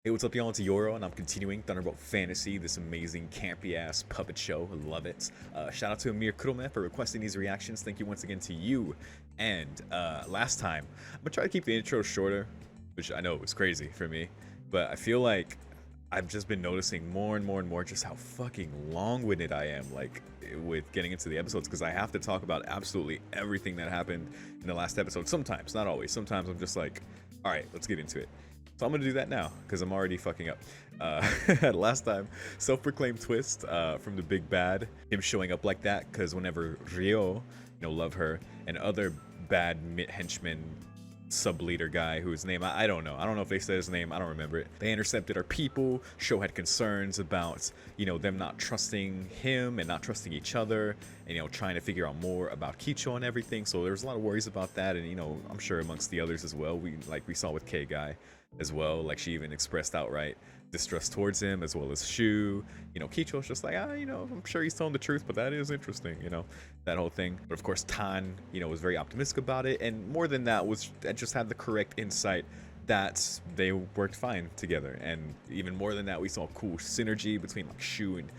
Hey, what's up, y'all? It's YORO, and I'm continuing Thunderbolt Fantasy, this amazing campy-ass puppet show. I love it. Shout out to Amir Kudelman for requesting these reactions. Thank you once again to you. And last time, I'm gonna try to keep the intro shorter, which I know was crazy for me, but I feel like I've just been noticing more and more and more just how fucking long-winded I am, like, with getting into the episodes, because I have to talk about absolutely everything that happened in the last episode. Sometimes, not always. Sometimes I'm just like, all right, let's get into it. So I'm gonna do that now because I'm already fucking up. Last time, self-proclaimed twist from the big bad, him showing up like that because whenever Ryo, love her, and other bad henchman sub-leader guy whose name I don't know. I don't know if they said his name. I don't remember it. They intercepted our people. Sho had concerns about them not trusting him and not trusting each other, and trying to figure out more about Kicho and everything. So there was a lot of worries about that, and I'm sure amongst the others as well. We saw with K Guy as well. Like she even expressed outright distrust towards him, as well as Shu. Kicho's just like, I'm sure he's telling the truth, but that is interesting, that whole thing. But of course, Tan, was very optimistic about it, and more than that, just had the correct insight that they worked fine together. And even more than that, we saw cool synergy between like Shu and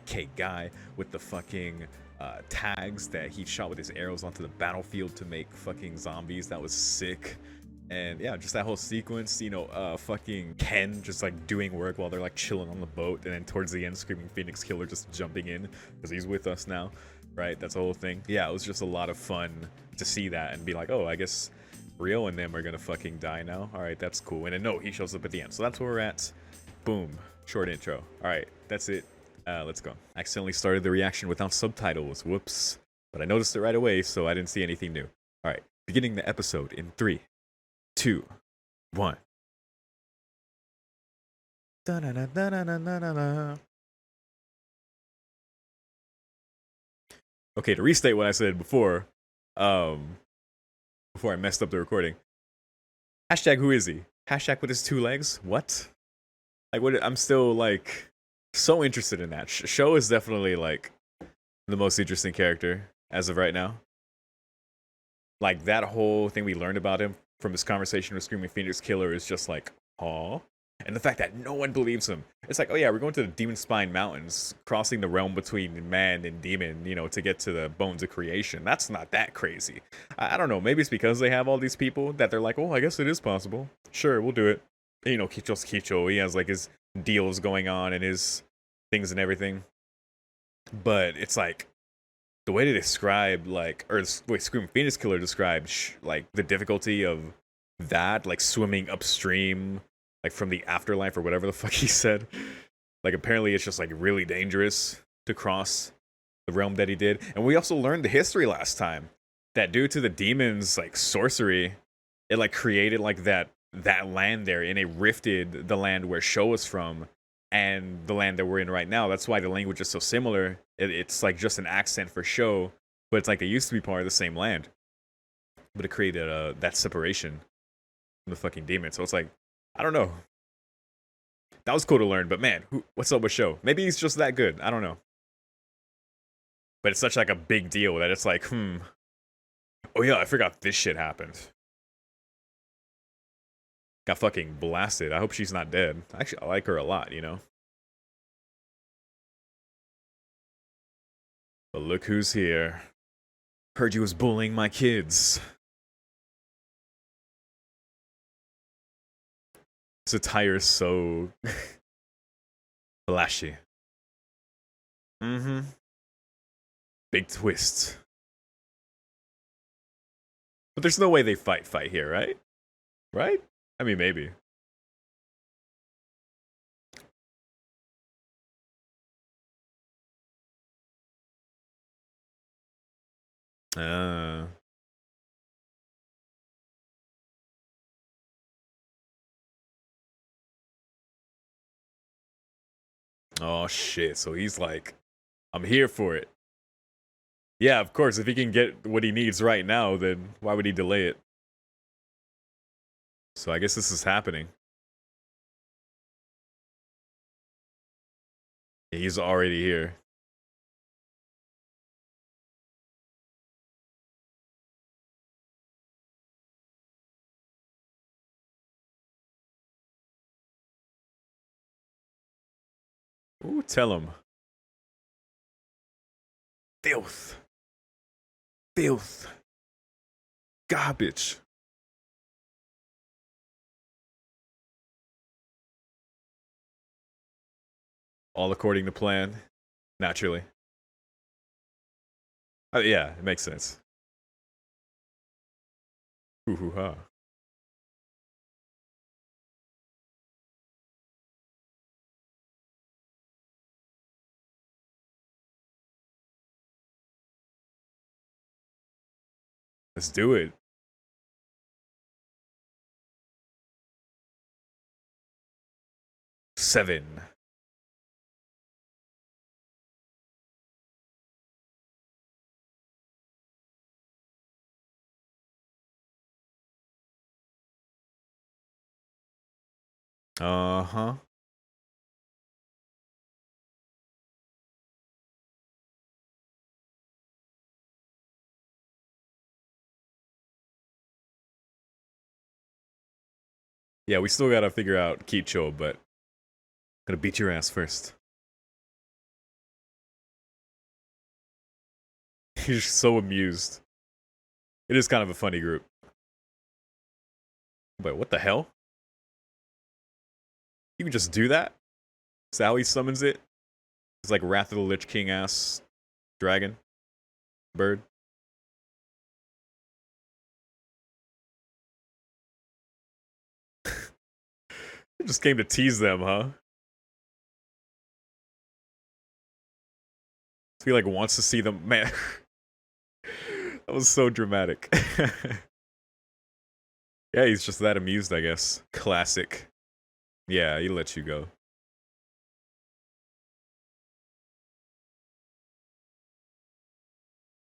K Guy with the fucking tags that he shot with his arrows onto the battlefield to make fucking zombies. That was sick. And yeah, just that whole sequence, fucking Ken just like doing work while they're like chilling on the boat, and then towards the end, Screaming Phoenix Killer just jumping in because he's with us now, right? That's the whole thing. Yeah, it was just a lot of fun to see that and be like, oh, I guess Rio and them are gonna fucking die now. All right, that's cool. And then no, he shows up at the end, so that's where we're at. Boom, short intro. All right, that's it. Let's go. I accidentally started the reaction without subtitles. Whoops. But I noticed it right away, so I didn't see anything new. All right, beginning the episode in 3, 2, 1. Okay, to restate what I said um, before I messed up the recording. Hashtag who is he? Hashtag with his 2 legs? What? Like, what? I'm still like so interested in that. Sho is definitely like the most interesting character as of right now. Like that whole thing we learned about him from his conversation with Screaming Phoenix Killer is just like, aw. And the fact that no one believes him. It's like, oh yeah, we're going to the Demon Spine Mountains, crossing the realm between man and demon, to get to the bones of creation. That's not that crazy. I don't know. Maybe it's because they have all these people that they're like, oh, I guess it is possible. Sure, we'll do it. And, Kicho's Kicho. He has like his deals going on and his things and everything. But it's like, the way they describe or the way Scream Phoenix Killer described like the difficulty of that, like swimming upstream, like from the afterlife or whatever the fuck he said. Like apparently it's just like really dangerous to cross the realm that he did. And we also learned the history last time that due to the demons like sorcery, it like created like that land there, and it rifted the land where Sho was from and the land that we're in right now. That's why the language is so similar. It's like just an accent for Sho, but it's like they used to be part of the same land. But it created that separation from the fucking demon. So it's like, I don't know. That was cool to learn, but man, what's up with Sho? Maybe he's just that good. I don't know. But it's such like a big deal that it's like, oh yeah, I forgot this shit happened. Got fucking blasted. I hope she's not dead. Actually, I like her a lot, But look who's here. Heard you was bullying my kids. This attire is so flashy. Mm-hmm. Big twist. But there's no way they fight here, right? Right? I mean, maybe. Uh. Oh shit. So he's like, I'm here for it. Yeah, of course. If he can get what he needs right now, then why would he delay it? So I guess this is happening. He's already here. Ooh, tell him. Filth. Filth. Garbage. All according to plan. Naturally. Yeah, it makes sense. Hoo hoo ha. Let's do it. Seven. Uh-huh. Yeah, we still gotta figure out Kicho, but gonna beat your ass first. He's so amused. It is kind of a funny group. But what the hell? You can just do that? Is that how he summons it? It's like Wrath of the Lich King ass dragon. Bird. It just came to tease them, huh? He like wants to see them. Man, that was so dramatic. Yeah, he's just that amused, I guess. Classic. Yeah, he lets you go.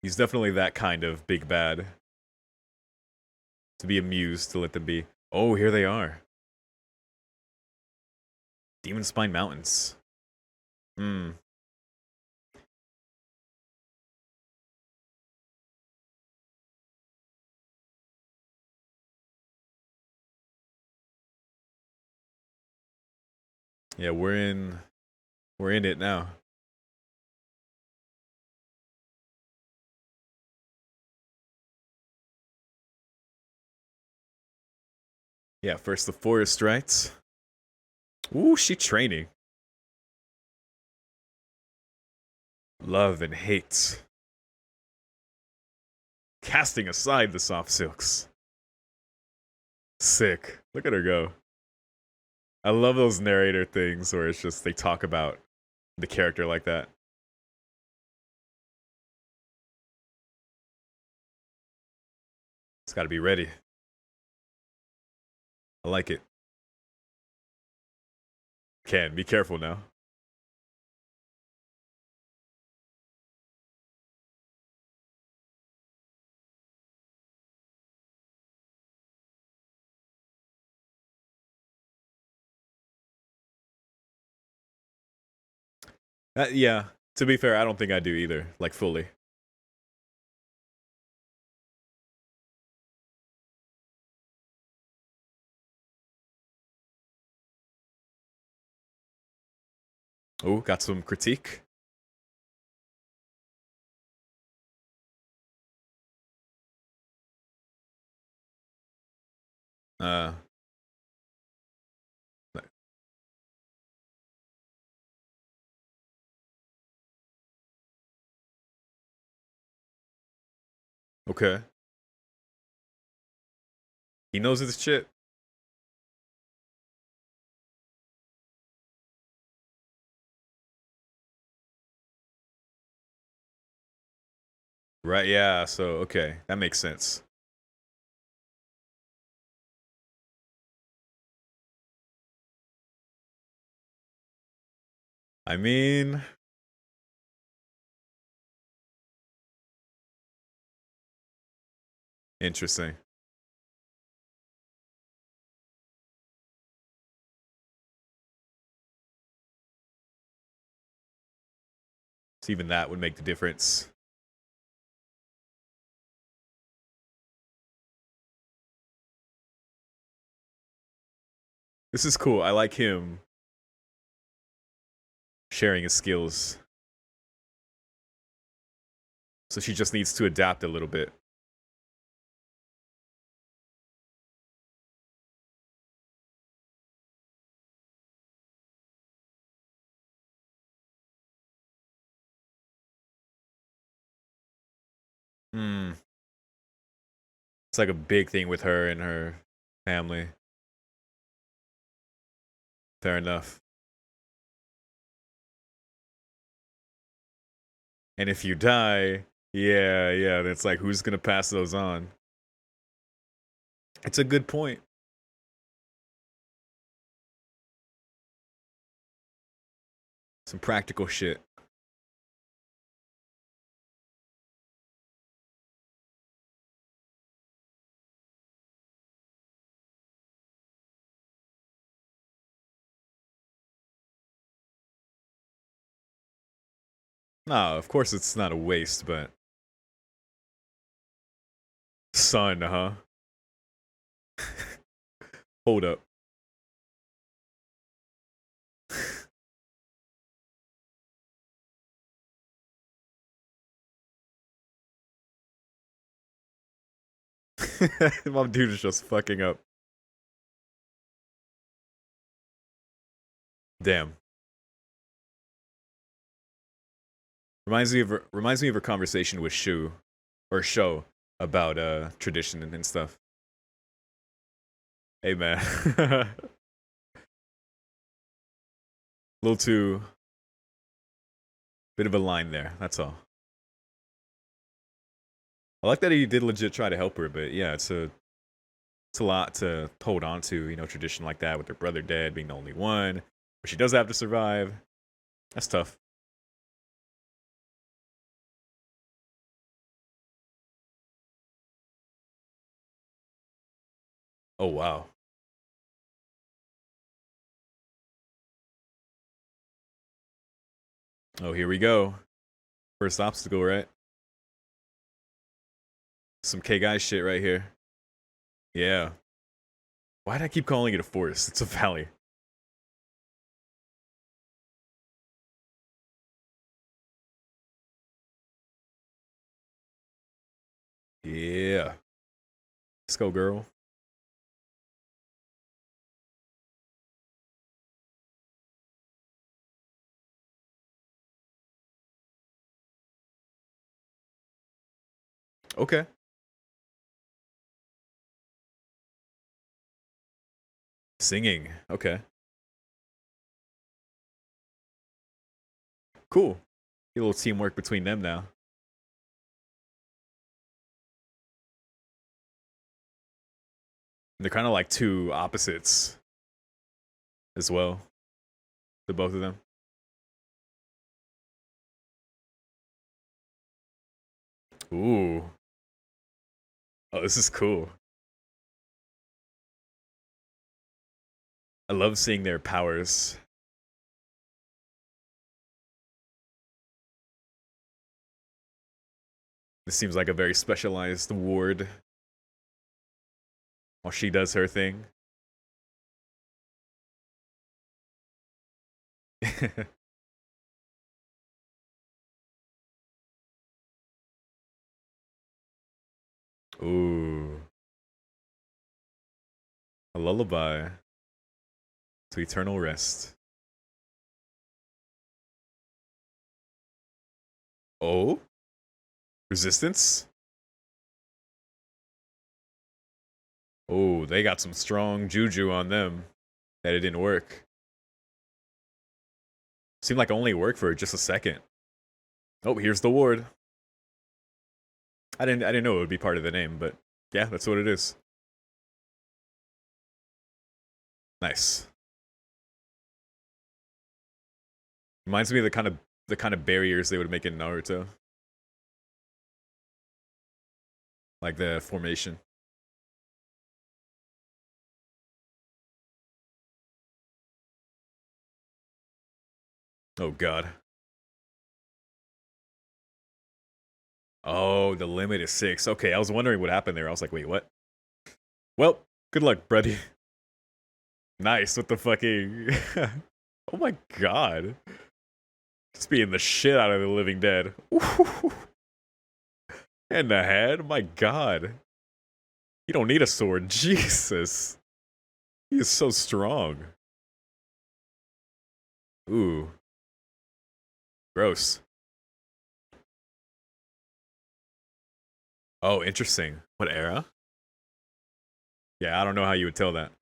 He's definitely that kind of big bad. To be amused, to let them be. Oh, here they are. Demon Spine Mountains. Hmm. Yeah, we're in it now. Yeah, first the forest, right? Ooh, she training. Love and hate. Casting aside the soft silks. Sick. Look at her go. I love those narrator things where it's just they talk about the character like that. It's got to be ready. I like it. Can be careful now. Yeah. To be fair, I don't think I do either. Like fully. Oh, got some critique. Uh. Okay. He knows his shit. Right, yeah, so okay. That makes sense. I mean, interesting. So even that would make the difference. This is cool. I like him. sharing his skills. So she just needs to adapt a little bit. Hmm. It's like a big thing with her and her family. Fair enough. And if you die, yeah, it's like, who's gonna pass those on? It's a good point. Some practical shit. No, of course it's not a waste, but son, huh? Hold up. My dude is just fucking up. Damn. Reminds me of a conversation with Shu or Sho about tradition and stuff. Hey man. A little too bit of a line there, that's all. I like that he did legit try to help her, but yeah, it's a lot to hold on to, you know, tradition like that with her brother dead, being the only one. But she does have to survive. That's tough. Oh wow. Oh, here we go. First obstacle, right? Some K guy shit right here. Yeah. Why'd I keep calling it a forest? It's a valley. Yeah. Let's go, girl. Okay. Singing. Okay. Cool. Get a little teamwork between them now. And they're kind of like two opposites as well. The both of them. Ooh. Oh, this is cool. I love seeing their powers. This seems like a very specialized ward while she does her thing. Ooh. A lullaby to eternal rest. Oh? Resistance? Oh, they got some strong juju on them that it didn't work. Seemed like it only worked for just a second. Oh, here's the ward. I didn't know it would be part of the name, but yeah, that's what it is. Nice. Reminds me of the kind of barriers they would make in Naruto. Like the formation. Oh god. Oh, the limit is 6. Okay, I was wondering what happened there. I was like, wait, what? Well, good luck, buddy. Nice with the fucking... Oh my god. Just being the shit out of the living dead. And the head? My god. You don't need a sword. Jesus. He is so strong. Ooh. Gross. Oh, interesting. What era? Yeah, I don't know how you would tell that.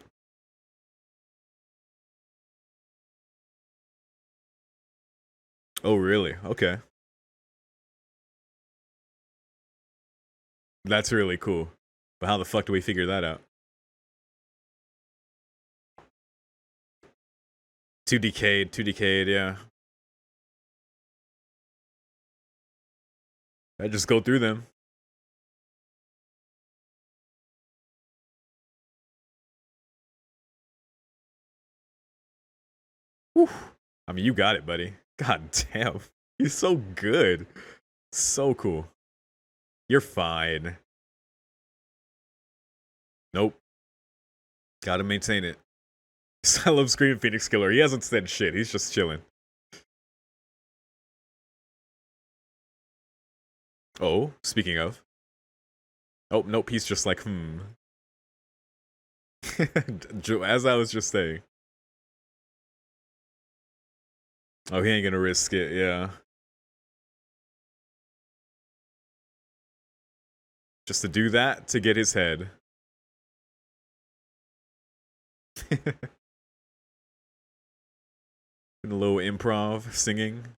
Oh, really? Okay. That's really cool. But how the fuck do we figure that out? Too decayed, yeah. I just go through them. Whew. I mean, you got it, buddy. God damn. He's so good. So cool. You're fine. Nope. Gotta maintain it. I love Screaming Phoenix Killer. He hasn't said shit. He's just chilling. Oh, speaking of. Oh, nope. He's just like, As I was just saying. Oh, he ain't gonna risk it, yeah. Just to do that to get his head. And a little improv singing.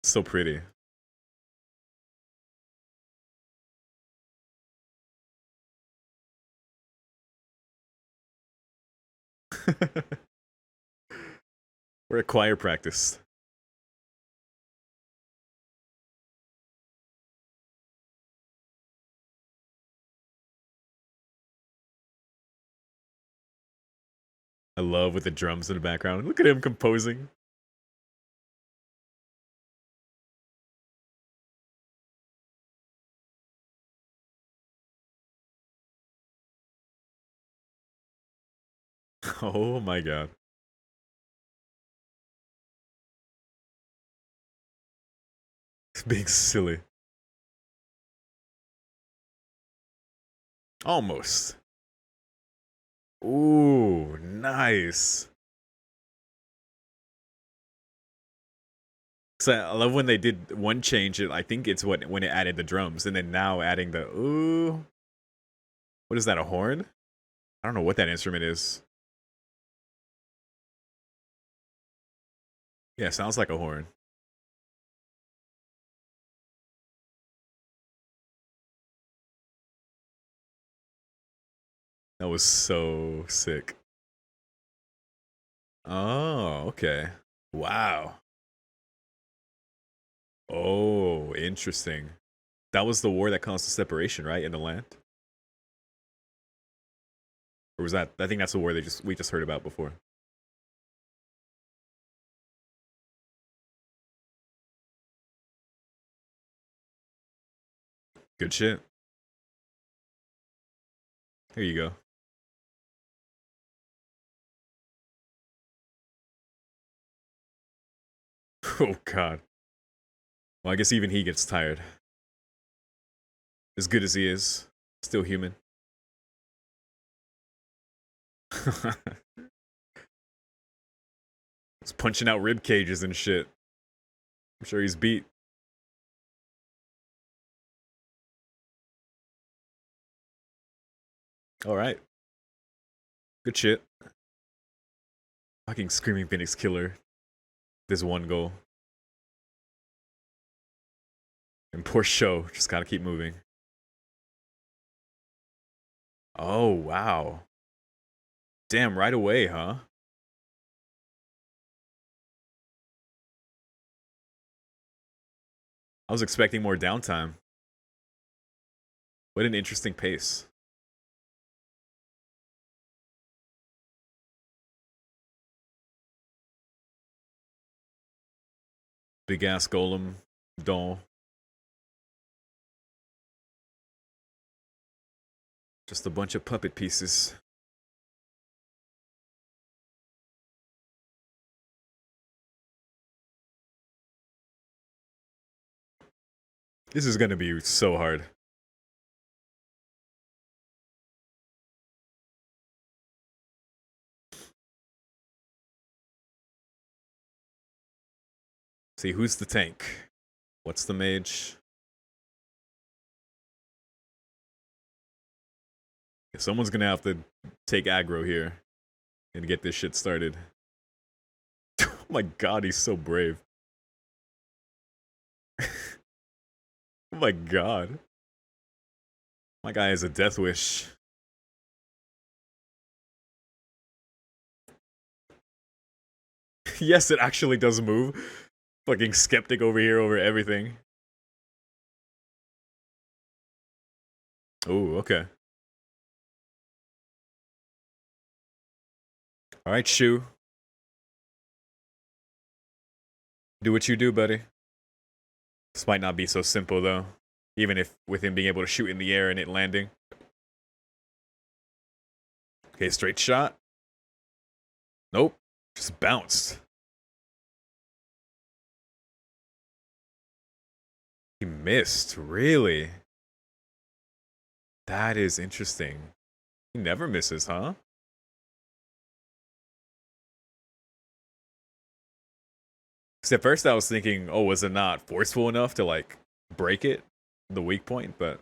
So pretty. We're at choir practice. I love with the drums in the background. Look at him composing. Oh my god. It's being silly. Almost. Ooh, nice. So I love when they did one change. I think it's when it added the drums, and then now adding the ooh. What is that? A horn? I don't know what that instrument is. Yeah, sounds like a horn. That was so sick. Oh, okay. Wow. Oh, interesting. That was the war that caused the separation, right, in the land? Or was that? I think that's the war we just heard about before. Good shit. Here you go. Oh god. Well, I guess even he gets tired. As good as he is, still human. He's punching out rib cages and shit. I'm sure he's beat. All right. Good shit. Fucking Screaming Phoenix Killer. This one goal. And poor show. Just gotta keep moving. Oh, wow. Damn, right away, huh? I was expecting more downtime. What an interesting pace. Big ass golem doll. Just a bunch of puppet pieces. This is gonna be so hard. See, who's the tank? What's the mage? Someone's gonna have to take aggro here and get this shit started. Oh my god, he's so brave. Oh my god. My guy has a death wish. Yes, it actually does move. Fucking skeptic over here over everything. Oh, okay. Alright, Shu. Do what you do, buddy. This might not be so simple, though. Even if with him being able to shoot in the air and it landing. Okay, straight shot. Nope. Just bounced. He missed, really? That is interesting. He never misses, huh? Because at first I was thinking, oh, was it not forceful enough to, like, break it? The weak point, but...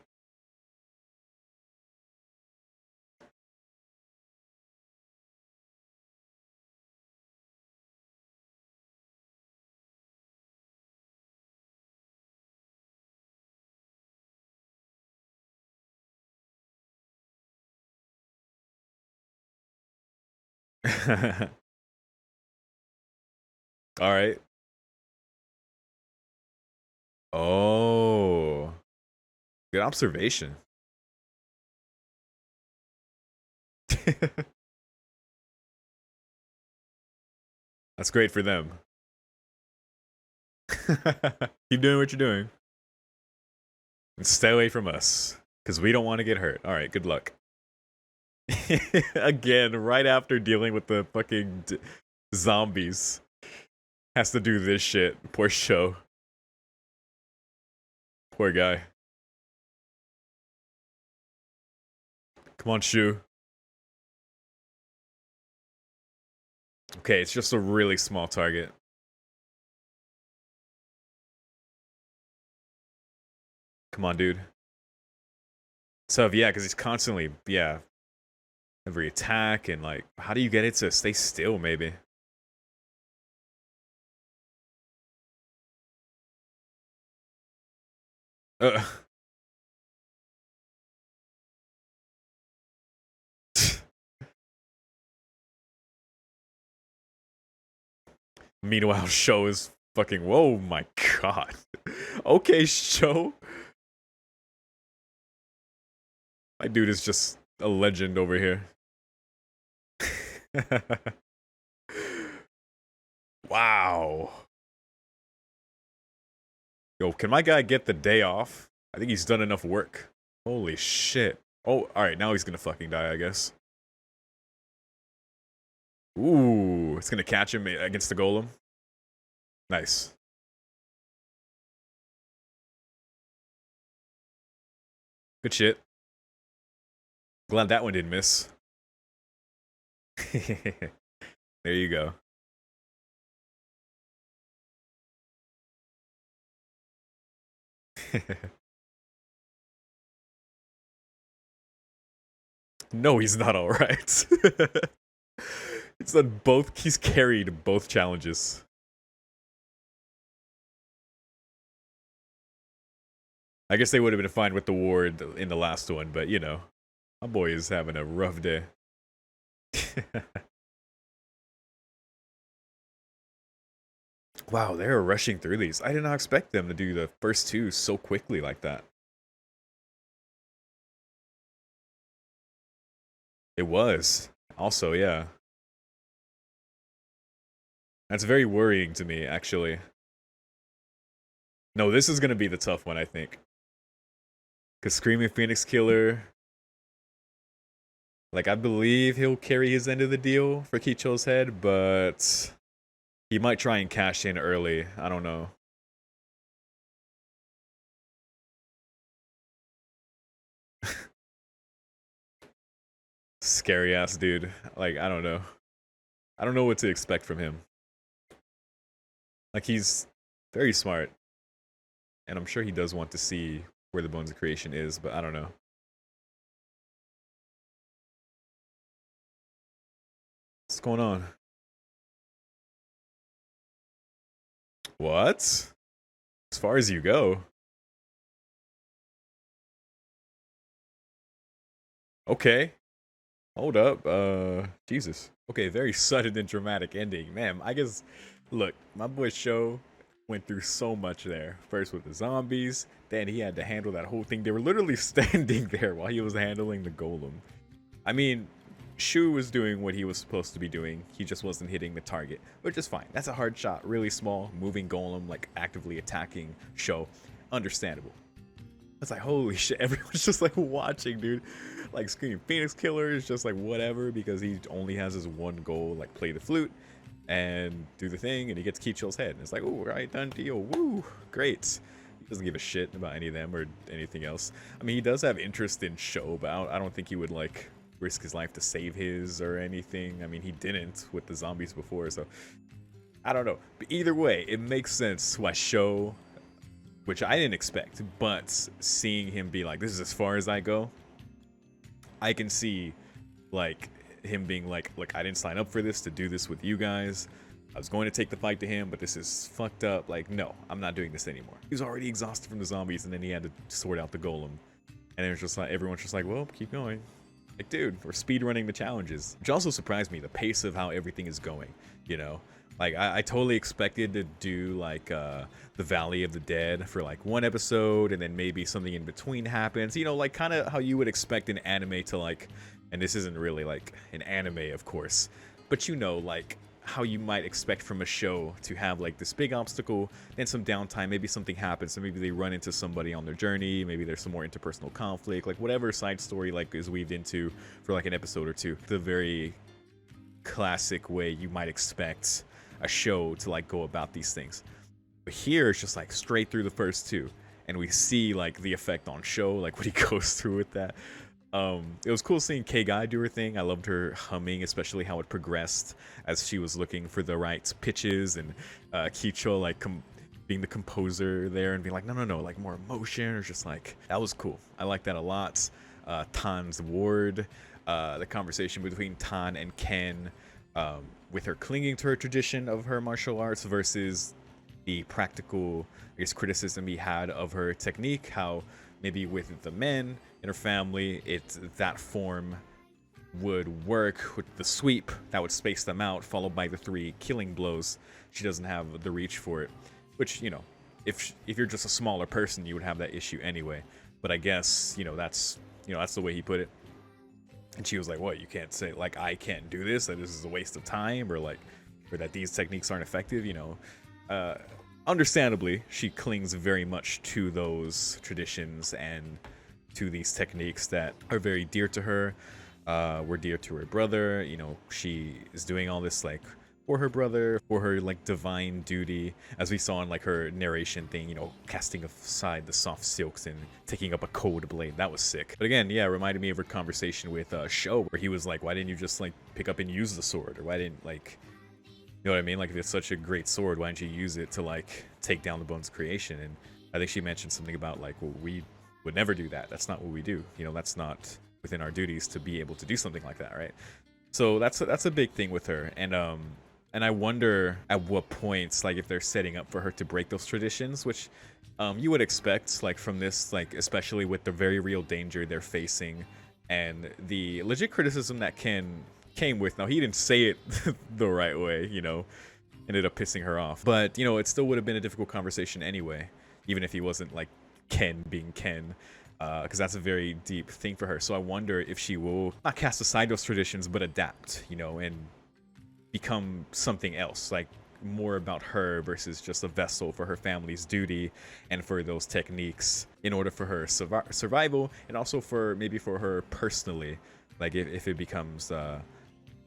Alright. Oh. Good observation. That's great for them. Keep doing what you're doing. And stay away from us. Because we don't want to get hurt. Alright, good luck. Again, right after dealing with the fucking zombies. Has to do this shit. Poor show. Poor guy. Come on, Shu. Okay, it's just a really small target. Come on, dude. So, yeah, because he's constantly, yeah, every attack and, like, how do you get it to stay still, maybe? Uh. Meanwhile, Show is fucking, whoa, my god. Okay, Show. My dude is just a legend over here. Wow. Yo, can my guy get the day off? I think he's done enough work. Holy shit. Oh, alright, now he's gonna fucking die, I guess. Ooh, it's gonna catch him against the golem. Nice. Good shit. Glad that one didn't miss. There you go. No, he's not alright. It's done both. He's carried both challenges. I guess they would have been fine with the ward in the last one, but you know, my boy is having a rough day. Wow, they're rushing through these. I did not expect them to do the first two so quickly like that. It was. Also, yeah. That's very worrying to me, actually. No, this is gonna be the tough one, I think. Because Screaming Phoenix Killer... Like, I believe he'll carry his end of the deal for Kicho's head, but... He might try and cash in early. I don't know. Scary ass dude. Like, I don't know. I don't know what to expect from him. Like, he's very smart, and I'm sure he does want to see where the bones of creation is, but I don't know. What's going on? What? As far as you go. Okay. Hold up. Jesus. Okay, very sudden and dramatic ending. Man, I guess look, my boy Show went through so much there. First with the zombies, then he had to handle that whole thing. They were literally standing there while he was handling the golem. I mean, Shu was doing what he was supposed to be doing. He just wasn't hitting the target, which is fine. That's a hard shot, really small, moving golem, like actively attacking Show. Understandable. It's like, holy shit, everyone's just like watching, dude. Like screaming Phoenix Killer is just like whatever because he only has his one goal, like play the flute and do the thing, and he gets Kicho's head. And it's like, oh, right, done deal, woo, great. He doesn't give a shit about any of them or anything else. I mean, he does have interest in Show, but I don't think he would like risk his life to save his or anything. I mean, he didn't with the zombies before, so I don't know. But either way, it makes sense why Show, which I didn't expect, but seeing him be like, this is as far as I go, I can see like him being like, look, I didn't sign up for this to do this with you guys. I was going to take the fight to him, but this is fucked up. Like, no, I'm not doing this anymore. He was already exhausted from the zombies, and then he had to sort out the golem. And it was just like, everyone's just like, well, keep going. Like, dude, we're speed running the challenges. Which also surprised me, the pace of how everything is going, you know? Like, I totally expected to do, like, the Valley of the Dead for, like, one episode, and then maybe something in between happens. You know, like, kind of how you would expect an anime to, like, and this isn't really, like, an anime, of course, but you know, like, how you might expect from a show to have, like, this big obstacle, then some downtime, maybe something happens, so maybe they run into somebody on their journey, maybe there's some more interpersonal conflict, like, whatever side story, like, is weaved into for, like, an episode or two. The very classic way you might expect a show to like go about these things. But here it's just like straight through the first two, and we see like the effect on Show, like what he goes through with that. It was cool seeing K-Guy do her thing. I loved her humming, especially how it progressed as she was looking for the right pitches, and Kicho like being the composer there and being like, no, like more emotion, or just like, that was cool. I like that a lot. Tan's ward, the conversation between Tan and Ken, with her clinging to her tradition of her martial arts versus the practical, I guess, criticism he had of her technique, how maybe with the men in her family, that form would work with the sweep that would space them out, followed by the 3 killing blows. She doesn't have the reach for it, which, you know, if you're just a smaller person, you would have that issue anyway. But I guess, that's the way he put it. And she was like, what, you can't say, like, I can't do this, that this is a waste of time, or like, or that these techniques aren't effective, understandably, she clings very much to those traditions and to these techniques that are very dear to her, were dear to her brother. She is doing all this, like, for her brother, for her, like, divine duty, as we saw in, like, her narration thing, casting aside the soft silks and taking up a cold blade. That was sick. But again, yeah, it reminded me of her conversation with Sho, where he was like, why didn't you just, like, pick up and use the sword? Or why didn't, like, you know what I mean? Like, if it's such a great sword, why didn't you use it to, like, take down the bones of creation? And I think she mentioned something about, like, well, we would never do that. That's not what we do. That's not within our duties to be able to do something like that, right? So that's a big thing with her. And I wonder at what points, like, if they're setting up for her to break those traditions, which you would expect, like, from this, like, especially with the very real danger they're facing and the legit criticism that came with. Now, he didn't say it the right way, ended up pissing her off. But, it still would have been a difficult conversation anyway, even if he wasn't, like, Ken being Ken, because that's a very deep thing for her. So I wonder if she will not cast aside those traditions, but adapt, and become something else, like more about her versus just a vessel for her family's duty and for those techniques in order for her survival, and also for maybe for her personally, like if it becomes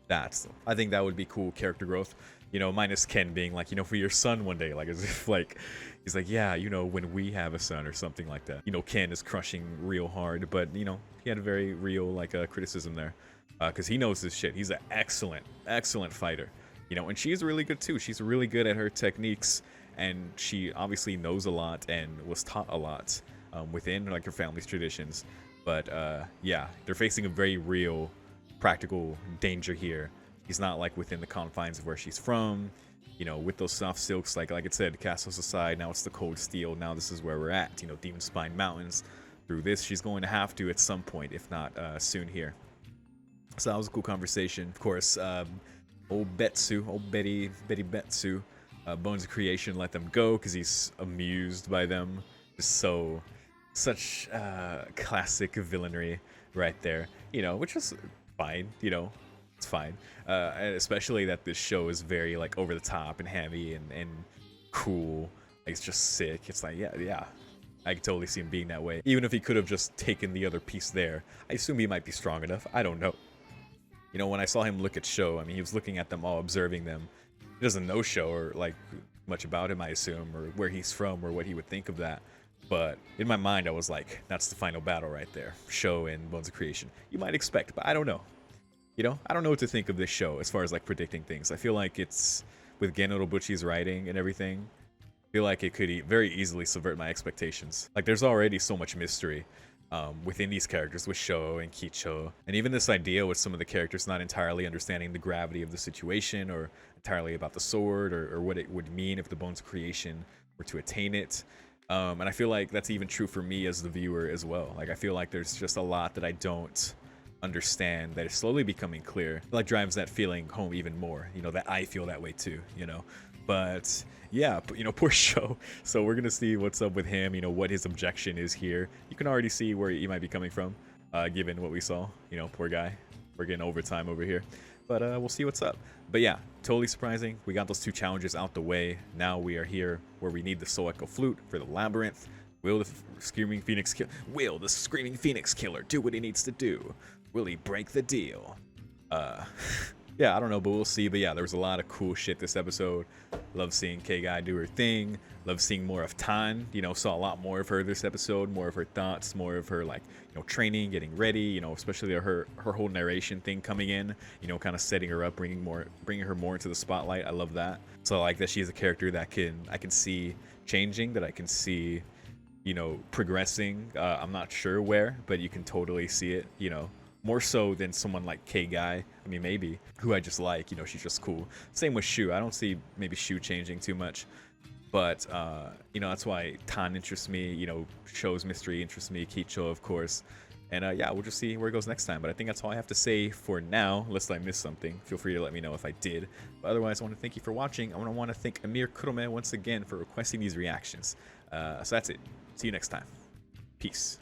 that. I think that would be cool character growth, minus Ken being like, for your son one day, like as if like he's like, yeah, when we have a son or something like that. Ken is crushing real hard, but he had a very real like criticism there. because he knows his shit. He's an excellent fighter, you know, and she's really good too. She's really good at her techniques, and she obviously knows a lot and was taught a lot within like her family's traditions. But yeah, they're facing a very real, practical danger here. He's not like within the confines of where she's from, you know, with those soft silks. Like I said, castles aside, now it's the cold steel. Now this is where we're at, you know, Demon Spine Mountains. Through this, she's going to have to at some point, if not soon here. So that was a cool conversation. Of course, old Betsu, old Betty Betsu, Bones of Creation let them go because he's amused by them. Just such classic villainry right there, you know, which is fine, you know, it's fine. And especially that this show is very like over the top and heavy and cool. Like, it's just sick. It's like, yeah. I could totally see him being that way. Even if he could have just taken the other piece there, I assume he might be strong enough. I don't know. You know, when I saw him look at Sho, I mean, he was looking at them all, observing them. He doesn't know Sho or like much about him, I assume, or where he's from or what he would think of that. But in my mind, I was like, that's the final battle right there. Sho and Bones of Creation. You might expect, but I don't know. You know, I don't know what to think of this show as far as like predicting things. I feel like it's, with Gen Urobuchi's writing and everything, I feel like it could very easily subvert my expectations. Like, there's already so much mystery within these characters with Sho and Kicho, and even this idea with some of the characters not entirely understanding the gravity of the situation or entirely about the sword or what it would mean if the Bones of Creation were to attain it. And I feel like that's even true for me as the viewer as well. Like, I feel like there's just a lot that I don't understand that is slowly becoming clear. It like drives that feeling home even more, you know, that I feel that way too, you know. But yeah, you know, poor Sho. So we're gonna see what's up with him, you know, what his objection is here. You can already see where he might be coming from, given what we saw. You know, poor guy. We're getting overtime over here. But we'll see what's up. But yeah, totally surprising. We got those two challenges out the way. Now we are here where we need the Soul Echo Flute for the Labyrinth. Will the Screaming Phoenix Killer do what he needs to do? Will he break the deal? Yeah, I don't know, but we'll see. But yeah, there was a lot of cool shit this episode. Love seeing K-Guy do her thing. Love seeing more of Tan. You know, saw a lot more of her this episode. More of her thoughts. More of her, like, you know, training, getting ready. You know, especially her whole narration thing coming in. You know, kind of setting her up, bringing her more into the spotlight. I love that. So I like that she is a character that I can see changing. That I can see, you know, progressing. I'm not sure where, but you can totally see it. You know, more so than someone like K-Guy. I mean, maybe, who I just like, you know, she's just cool. Same with Shu. I don't see maybe Shu changing too much. But, you know, that's why Tan interests me, you know, Sho's mystery interests me, Kicho, of course. And, yeah, we'll just see where it goes next time. But I think that's all I have to say for now, unless I missed something. Feel free to let me know if I did. But otherwise, I want to thank you for watching. I want to thank Amir Kurome once again for requesting these reactions. So that's it. See you next time. Peace.